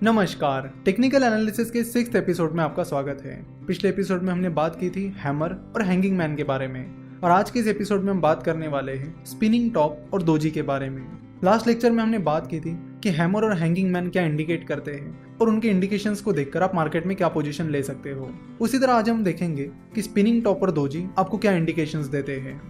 नमस्कार, technical analysis के 6th episode में आपका स्वागत है। पिछले एपिसोड में हमने बात की थी हैमर और हैंगिंग मैन के बारे में और आज के इस एपिसोड में हम बात करने वाले हैं स्पिनिंग टॉप और दोजी के बारे में। लास्ट लेक्चर में हमने बात की थी कि हैमर और हैंगिंग मैन क्या इंडिकेट करते हैं और उनके इंडिकेशंस को देखकर आप मार्केट में क्या पोजीशन ले सकते हो। उसी तरह आज हम देखेंगे कि स्पिनिंग टॉप और दोजी आपको क्या इंडिकेशंस देते हैं।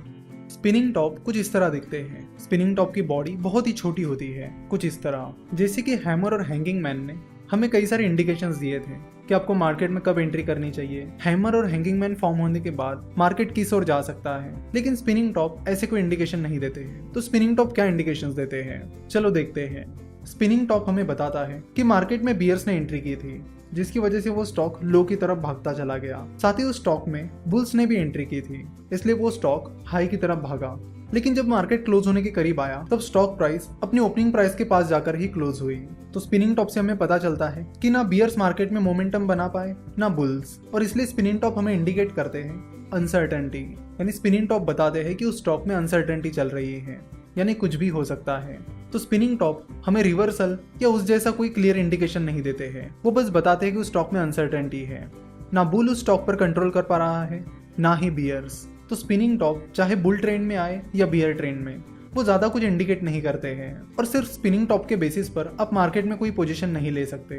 स्पिनिंग टॉप कुछ इस तरह दिखते हैं। स्पिनिंग टॉप की बॉडी बहुत ही छोटी होती है, कुछ इस तरह। जैसे कि हैमर और हैंगिंग मैन ने हमें कई सारे इंडिकेशंस दिए थे कि आपको मार्केट में कब एंट्री करनी चाहिए। हैमर और हैंगिंग मैन फॉर्म होने के बाद मार्केट किस ओर जा सकता है, लेकिन स्पिनिंग टॉप ऐसे कोई इंडिकेशन नहीं देते हैं। तो स्पिनिंग टॉप क्या इंडिकेशंस देते हैं, चलो देखते हैं। स्पिनिंग टॉप हमें बताता है कि मार्केट में बियर्स ने एंट्री की थी, जिसकी वजह से वो स्टॉक लो की तरफ भागता चला गया। साथ ही उस स्टॉक में बुल्स ने भी एंट्री की थी, इसलिए वो स्टॉक हाई की तरफ भागा। लेकिन जब मार्केट क्लोज होने के करीब आया तब स्टॉक प्राइस अपनी ओपनिंग प्राइस के पास जाकर ही क्लोज हुई। तो स्पिनिंग टॉप से हमें पता चलता है कि ना बियर्स मार्केट में मोमेंटम बना पाए ना बुल्स, और इसलिए स्पिनिंग टॉप हमें इंडिकेट करते हैं अनसर्टेनिटी। यानी स्पिनिंग टॉप बताते हैं कि उस स्टॉक में अनसर्टेनिटी चल रही है, यानी कुछ भी हो सकता है। तो स्पिनिंग टॉप हमें रिवर्सल या उस जैसा कोई क्लियर इंडिकेशन नहीं देते हैं, वो बस बताते हैं कि उस स्टॉक में अनसर्टेनिटी है। ना बुल उस स्टॉक पर कंट्रोल कर पा रहा है, ना ही बियर्स। तो स्पिनिंग टॉप चाहे बुल ट्रेंड में आए या बियर ट्रेंड में, वो ज्यादा कुछ इंडिकेट नहीं करते हैं और सिर्फ स्पिनिंग टॉप के बेसिस पर आप मार्केट में कोई पोजीशन नहीं ले सकते।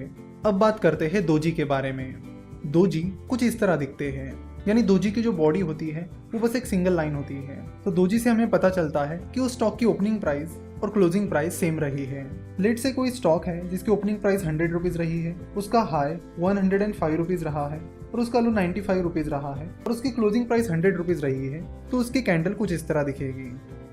अब बात करते हैं दोजी के बारे में। दोजी कुछ इस तरह दिखते हैं, यानी दोजी की जो बॉडी होती है वो बस एक सिंगल लाइन होती है। तो दोजी से हमें पता चलता है कि उस स्टॉक की ओपनिंग प्राइस और क्लोजिंग प्राइस सेम रही है। लेट से कोई स्टॉक है जिसकी ओपनिंग प्राइस 100 रुपीज रही है, उसका हाई 105 रुपीज रहा है और उसका लो 95 रुपीज रहा है और उसकी क्लोजिंग प्राइस 100 रुपीज रही है, तो उसकी कैंडल कुछ इस तरह दिखेगी।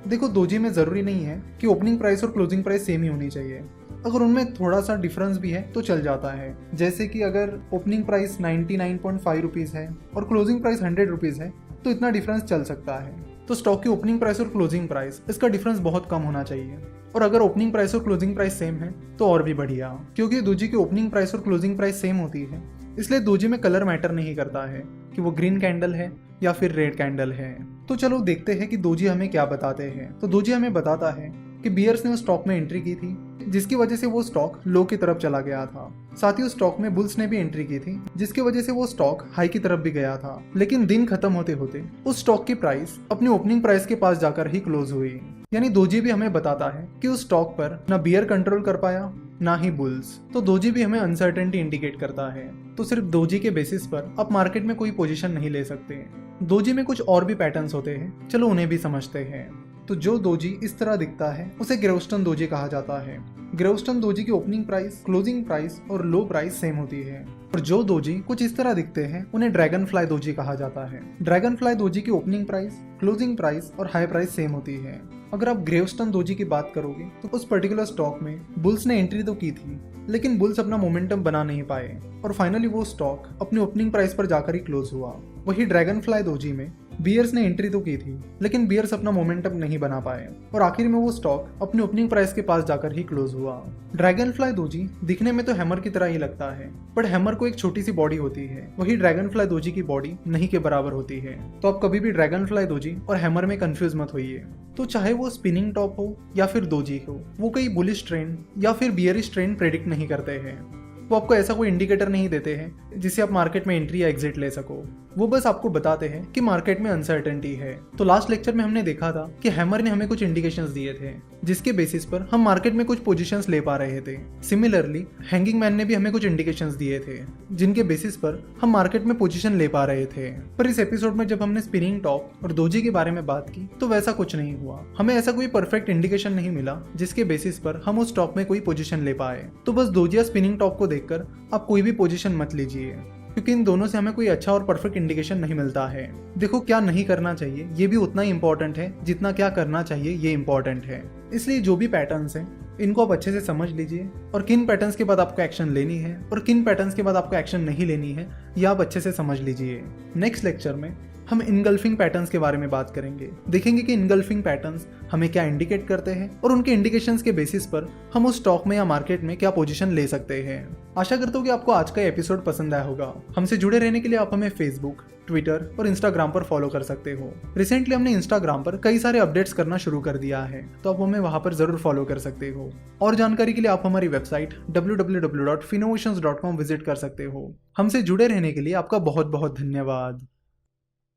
देखो, दोजी में जरूरी नहीं है कि ओपनिंग प्राइस और क्लोजिंग प्राइस सेम ही होनी चाहिए। अगर उनमें थोड़ा सा डिफरेंस भी है तो चल जाता है। जैसे कि अगर ओपनिंग प्राइस 99.5 रुपीज है और क्लोजिंग प्राइस 100 रुपीज है तो इतना डिफरेंस चल सकता है। तो स्टॉक की ओपनिंग प्राइस और क्लोजिंग प्राइस, इसका डिफरेंस बहुत कम होना चाहिए। और अगर ओपनिंग प्राइस और क्लोजिंग प्राइस सेम है तो और भी बढ़िया, क्योंकि दोजी की ओपनिंग प्राइस और क्लोजिंग प्राइस सेम होती है, इसलिए दोजी में कलर मैटर नहीं करता है कि वो ग्रीन कैंडल है या फिर रेड कैंडल है। तो चलो देखते हैं कि दोजी हमें क्या बताते हैं। तो दोजी हमें बताता है कि बियर्स ने उस स्टॉक में एंट्री की थी, जिसकी वजह से वो स्टॉक लो की तरफ चला गया था। साथ ही उस स्टॉक में बुल्स ने भी एंट्री की थी, जिसकी वजह से वो स्टॉक हाई की तरफ भी गया था। लेकिन दिन खत्म होते होते उस स्टॉक की प्राइस अपनी ओपनिंग प्राइस के पास जाकर ही क्लोज हुई। यानी दोजी भी हमें बताता है कि उस स्टॉक पर ना बियर कंट्रोल कर पाया ना ही बुल्स। तो दोजी भी हमें अनसर्टेनिटी इंडिकेट करता है। तो सिर्फ दोजी के बेसिस पर आप मार्केट में कोई पोजीशन नहीं ले सकते। दोजी में कुछ और भी पैटर्न्स होते हैं, चलो उन्हें भी समझते हैं। तो जो दोजी इस तरह दिखता है उसे ग्रेवस्टन दोजी कहा जाता है। ग्रेवस्टन दोजी की ओपनिंग प्राइस, क्लोजिंग प्राइस और लो प्राइस सेम होती है। और जो दोजी कुछ इस तरह दिखते हैं उन्हें ड्रैगन फ्लाई दोजी कहा जाता है। ड्रैगन फ्लाई दोजी की ओपनिंग प्राइस, क्लोजिंग प्राइस और हाई प्राइस सेम होती है। अगर आप ग्रेवस्टन दोजी की बात करोगे तो उस पर्टिकुलर स्टॉक में बुल्स ने एंट्री तो की थी, लेकिन बुल्स अपना मोमेंटम बना नहीं पाए और फाइनली वो स्टॉक अपनी ओपनिंग प्राइस पर जाकर ही क्लोज हुआ। वही ड्रैगन फ्लाई दोजी में बियर्स ने एंट्री तो की थी, लेकिन बियर्स अपना मोमेंटम नहीं बना पाए और आखिर में वो स्टॉक अपनी ओपनिंग प्राइस के पास जाकर ही क्लोज हुआ। ड्रैगन फ्लाई दोजी दिखने में तो हैमर की तरह ही लगता है, बट हैमर को एक छोटी सी बॉडी होती है, वही ड्रैगन फ्लाई दोजी की बॉडी नहीं के बराबर होती है। तो आप कभी भी ड्रैगन फ्लाई दोजी और हैमर में कंफ्यूज मत होइए। तो चाहे वो स्पिनिंग टॉप हो या फिर दोजी हो, वो कोई बुलिश ट्रेंड या फिर बियरिश ट्रेंड प्रेडिक्ट नहीं करते हैं। वो आपको ऐसा कोई इंडिकेटर नहीं देते हैं जिससे आप मार्केट में एंट्री या एग्जिट ले सको। वो बस आपको बताते हैं कि मार्केट में अनसर्टेनिटी है। तो लास्ट लेक्चर में हमने देखा था कि हैमर ने हमें कुछ इंडिकेशंस दिए थे, जिसके बेसिस पर हम मार्केट में कुछ पोजीशंस ले पा रहे थे। सिमिलरली हैंगिंग मैन ने भी हमें कुछ इंडिकेशंस दिए थे, जिनके बेसिस पर हम मार्केट में पोजीशन ले पा रहे थे। पर इस एपिसोड में जब हमने स्पिनिंग टॉप और दोजी के बारे में बात की तो वैसा कुछ नहीं हुआ। हमें ऐसा कोई परफेक्ट इंडिकेशन नहीं मिला जिसके बेसिस पर हम उस स्टॉक में कोई पोजीशन ले पाए। तो बस दोजी या स्पिनिंग टॉप को देखकर आप कोई भी पोजीशन मत लीजिए, क्योंकि इन दोनों से हमें कोई अच्छा और परफेक्ट इंडिकेशन नहीं मिलता है। देखो, क्या नहीं करना चाहिए ये भी उतना ही इंपॉर्टेंट है जितना क्या करना चाहिए ये इंपॉर्टेंट है। इसलिए जो भी पैटर्न्स हैं इनको आप अच्छे से समझ लीजिए और किन पैटर्न्स के बाद आपको एक्शन लेनी है और किन पैटर्न्स के बाद आपको एक्शन नहीं लेनी है, ये आप अच्छे से समझ लीजिए। नेक्स्ट लेक्चर में हम इनगल्फिंग पैटर्न्स के बारे में बात करेंगे। देखेंगे कि इनगल्फिंग पैटर्न्स हमें क्या इंडिकेट करते हैं और उनके इंडिकेशंस के बेसिस पर हम उस स्टॉक में या मार्केट में क्या पोजीशन ले सकते हैं। आशा करता हूँ कि आपको आज का एपिसोड पसंद आया होगा। हमसे जुड़े रहने के लिए आप हमें फेसबुक, ट्विटर और इंस्टाग्राम पर फॉलो कर सकते हो। रिसेंटली हमने इंस्टाग्राम पर कई सारे अपडेट्स करना शुरू कर दिया है, तो आप हमें वहां पर जरूर फॉलो कर सकते हो। और जानकारी के लिए आप हमारी वेबसाइट www.finnovations.com विजिट कर सकते हो। हमसे जुड़े रहने के लिए आपका बहुत बहुत धन्यवाद।